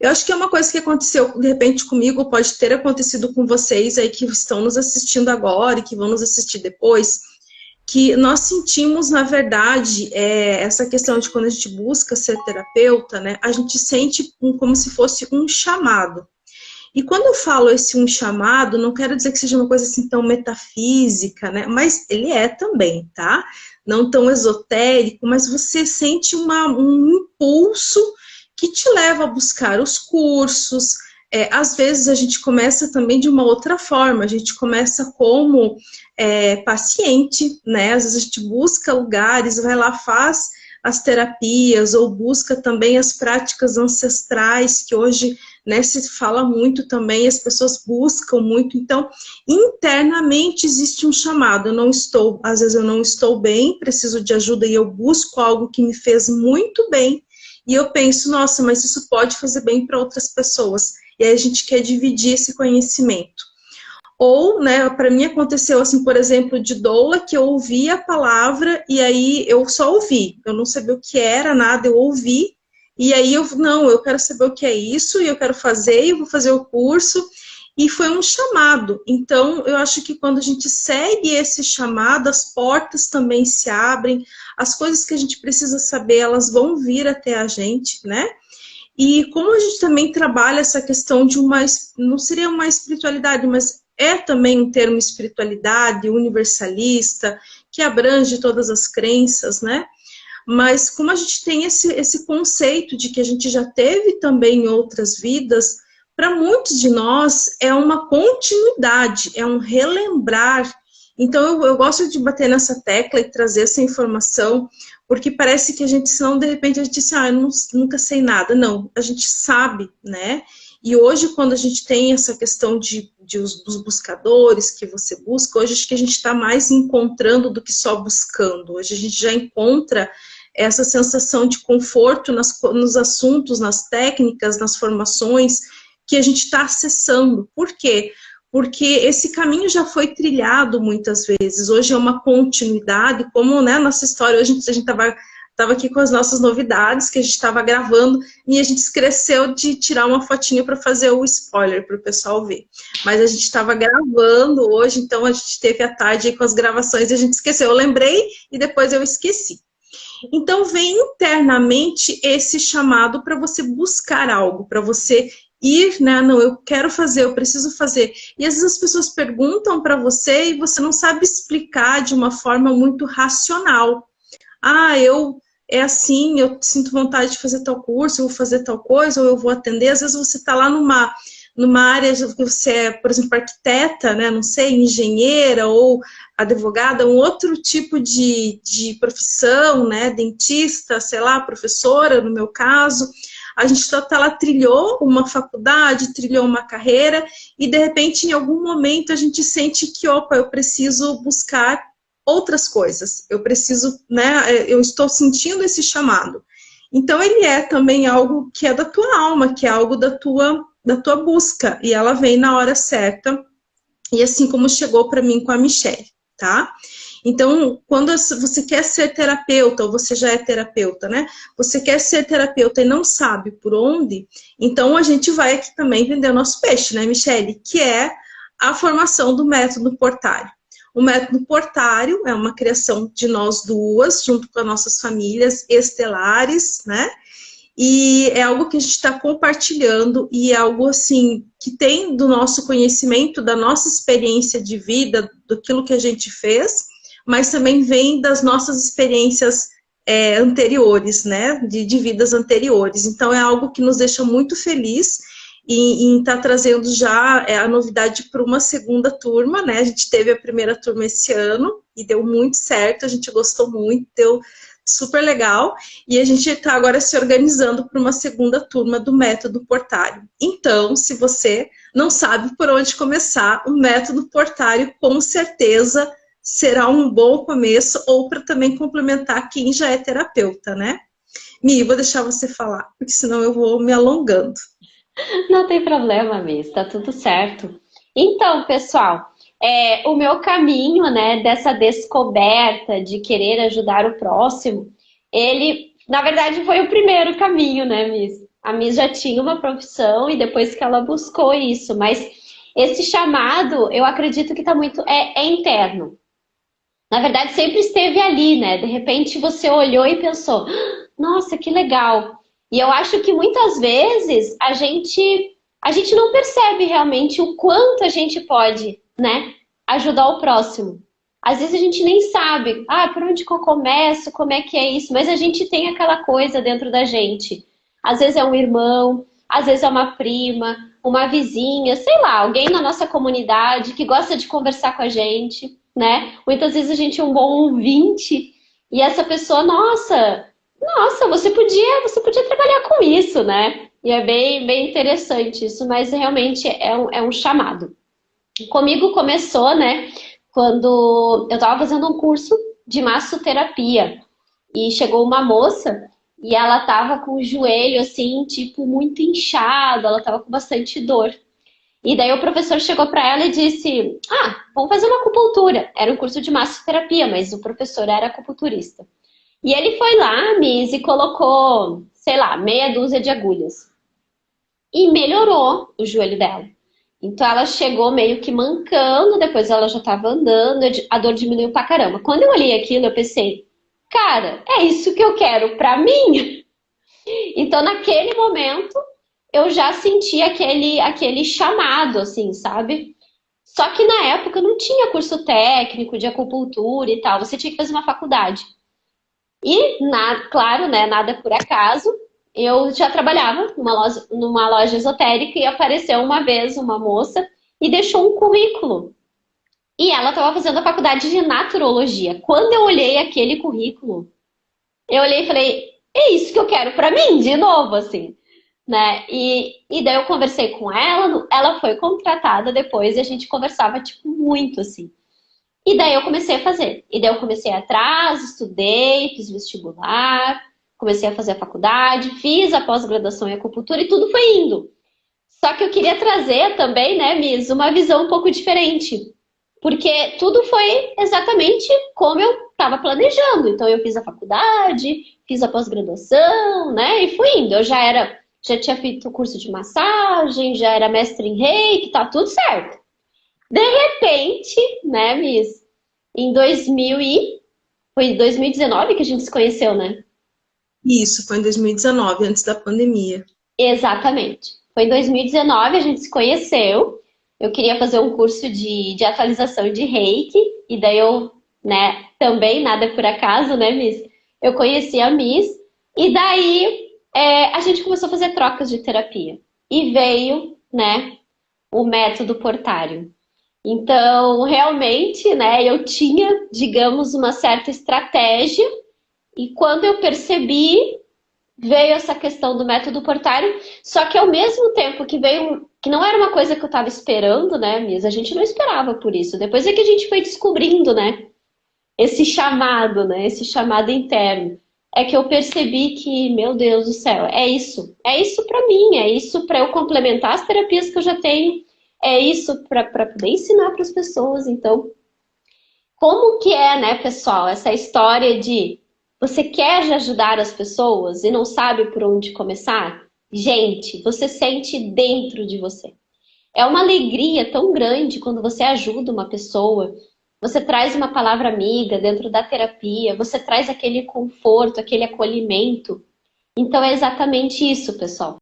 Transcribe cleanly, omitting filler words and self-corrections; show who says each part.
Speaker 1: Eu acho que é uma coisa que aconteceu, de repente, comigo, pode ter acontecido com vocês aí que estão nos assistindo agora e que vão nos assistir depois, que nós sentimos, na verdade, essa questão de quando a gente busca ser terapeuta, né, a gente sente como se fosse um chamado. E quando eu falo esse um chamado, não quero dizer que seja uma coisa assim tão metafísica, né, mas ele é também, tá? Não tão esotérico, mas você sente um impulso que te leva a buscar os cursos. Às vezes a gente começa também de uma outra forma, a gente começa como paciente, né? Às vezes a gente busca lugares, vai lá, faz as terapias, ou busca também as práticas ancestrais, que hoje, né, se fala muito também, as pessoas buscam muito. Então, internamente existe um chamado. Às vezes eu não estou bem, preciso de ajuda e eu busco algo que me fez muito bem. E eu penso, nossa, mas isso pode fazer bem para outras pessoas. E aí a gente quer dividir esse conhecimento. Ou, né, para mim aconteceu assim, por exemplo, de doula, que eu ouvi a palavra e aí eu só ouvi. Eu não sabia o que era, nada, eu ouvi. E aí eu quero saber o que é isso, e eu quero fazer, e eu vou fazer o curso. E foi um chamado. Então, eu acho que quando a gente segue esse chamado, as portas também se abrem, as coisas que a gente precisa saber, elas vão vir até a gente, né? E como a gente também trabalha essa questão de não seria uma espiritualidade, mas é também um termo espiritualidade universalista, que abrange todas as crenças, né? Mas como a gente tem esse conceito de que a gente já teve também outras vidas, para muitos de nós é uma continuidade, é um relembrar. Então eu gosto de bater nessa tecla e trazer essa informação, porque parece que a gente, senão de repente a gente diz, eu nunca sei nada. Não, a gente sabe, né? E hoje, quando a gente tem essa questão dos buscadores que você busca, hoje acho que a gente está mais encontrando do que só buscando. Hoje a gente já encontra essa sensação de conforto nos assuntos, nas técnicas, nas formações que a gente está acessando. Por quê? Porque esse caminho já foi trilhado muitas vezes. Hoje é uma continuidade, como, né, nossa história, hoje a gente estava aqui com as nossas novidades, que a gente estava gravando, e a gente esqueceu de tirar uma fotinha para fazer o spoiler, para o pessoal ver. Mas a gente estava gravando hoje, então a gente teve a tarde aí com as gravações, e a gente esqueceu. Eu lembrei e depois eu esqueci. Então vem internamente esse chamado para você buscar algo, para você ir, né? Não, eu quero fazer, eu preciso fazer. E às vezes as pessoas perguntam para você e você não sabe explicar de uma forma muito racional. É assim, eu sinto vontade de fazer tal curso, eu vou fazer tal coisa, ou eu vou atender. Às vezes você está lá numa área que você é, por exemplo, arquiteta, né? Não sei, engenheira ou advogada, um outro tipo de profissão, né? Dentista, sei lá, professora, no meu caso. A gente tá lá, trilhou uma faculdade, trilhou uma carreira, e de repente, em algum momento, a gente sente que, opa, eu preciso buscar outras coisas. Eu preciso, né? Eu estou sentindo esse chamado. Então, ele é também algo que é da tua alma, que é algo da tua busca, e ela vem na hora certa, e assim como chegou para mim com a Michelle, tá? Então, quando você quer ser terapeuta, ou você já é terapeuta, né? Você quer ser terapeuta e não sabe por onde, então a gente vai aqui também vender o nosso peixe, né, Michelle? Que é a formação do método Portário. O método Portário é uma criação de nós duas, junto com as nossas famílias estelares, né? E é algo que a gente está compartilhando, e é algo assim que tem do nosso conhecimento, da nossa experiência de vida, daquilo que a gente fez, mas também vem das nossas experiências anteriores, né, de vidas anteriores. Então é algo que nos deixa muito feliz em estar trazendo já a novidade para uma segunda turma, né? A gente teve a primeira turma esse ano e deu muito certo, a gente gostou muito, deu super legal, e a gente está agora se organizando para uma segunda turma do método Portário. Então, se você não sabe por onde começar, o método Portário com certeza será um bom começo, ou para também complementar quem já é terapeuta, né? Mi, vou deixar você falar, porque senão eu vou me alongando.
Speaker 2: Não tem problema, Miss, tá tudo certo. Então, pessoal, o meu caminho, né, dessa descoberta de querer ajudar o próximo, ele, na verdade, foi o primeiro caminho, né, Miss? A Miss já tinha uma profissão e depois que ela buscou isso, mas esse chamado, eu acredito que está muito, é interno. Na verdade, sempre esteve ali, né? De repente você olhou e pensou, "Ah, nossa, que legal." E eu acho que muitas vezes a gente não percebe realmente o quanto a gente pode, né, ajudar o próximo. Às vezes a gente nem sabe, por onde que eu começo, como é que é isso, mas a gente tem aquela coisa dentro da gente. Às vezes é um irmão, às vezes é uma prima, uma vizinha, sei lá, alguém na nossa comunidade que gosta de conversar com a gente, né? Muitas vezes a gente é um bom ouvinte e essa pessoa, nossa, você podia trabalhar com isso, né? E é bem, bem interessante isso, mas realmente é um chamado. Comigo começou, né, quando eu estava fazendo um curso de massoterapia e chegou uma moça e ela estava com o joelho assim, tipo, muito inchado, ela estava com bastante dor. E daí o professor chegou para ela e disse: vamos fazer uma acupuntura. Era um curso de massoterapia, mas o professor era acupunturista. E ele foi lá, Miss, e colocou, sei lá, meia dúzia de agulhas. E melhorou o joelho dela. Então ela chegou meio que mancando, depois ela já estava andando, a dor diminuiu pra caramba. Quando eu olhei aquilo, eu pensei, cara, é isso que eu quero pra mim. Então naquele momento eu já senti aquele chamado, assim, sabe? Só que na época não tinha curso técnico de acupuntura e tal, você tinha que fazer uma faculdade. E, claro, né, nada por acaso, eu já trabalhava numa loja esotérica e apareceu uma vez uma moça e deixou um currículo. E ela estava fazendo a faculdade de naturologia. Quando eu olhei aquele currículo, eu olhei e falei, é isso que eu quero para mim, de novo, assim, né? E daí eu conversei com ela foi contratada depois e a gente conversava, tipo, muito, assim. E daí eu comecei a fazer. E daí eu comecei atrás, estudei, fiz vestibular, comecei a fazer a faculdade, fiz a pós-graduação em acupuntura e tudo foi indo. Só que eu queria trazer também, né, Miss, uma visão um pouco diferente. Porque tudo foi exatamente como eu estava planejando. Então eu fiz a faculdade, fiz a pós-graduação, né, e fui indo. Já tinha feito o curso de massagem, já era mestre em reiki, tá tudo certo. De repente, né, Miss, foi em 2019 que a gente se conheceu, né?
Speaker 1: Isso, foi em 2019, antes da pandemia.
Speaker 2: Exatamente. Foi em 2019 a gente se conheceu. Eu queria fazer um curso de atualização de Reiki. E daí eu, né, também, nada por acaso, né, Miss? Eu conheci a Miss. E daí a gente começou a fazer trocas de terapia. E veio, né, o método Portário. Então, realmente, né, eu tinha, digamos, uma certa estratégia, e quando eu percebi, veio essa questão do método Portário, só que ao mesmo tempo que veio, que não era uma coisa que eu estava esperando, né, Miss? A gente não esperava por isso. Depois é que a gente foi descobrindo, né, esse chamado interno. É que eu percebi que, meu Deus do céu, é isso para mim, é isso para eu complementar as terapias que eu já tenho, é isso para poder ensinar para as pessoas. Então, como que é, né, pessoal, essa história de você quer ajudar as pessoas e não sabe por onde começar? Gente, você sente dentro de você. É uma alegria tão grande quando você ajuda uma pessoa, você traz uma palavra amiga dentro da terapia, você traz aquele conforto, aquele acolhimento. Então é exatamente isso, pessoal.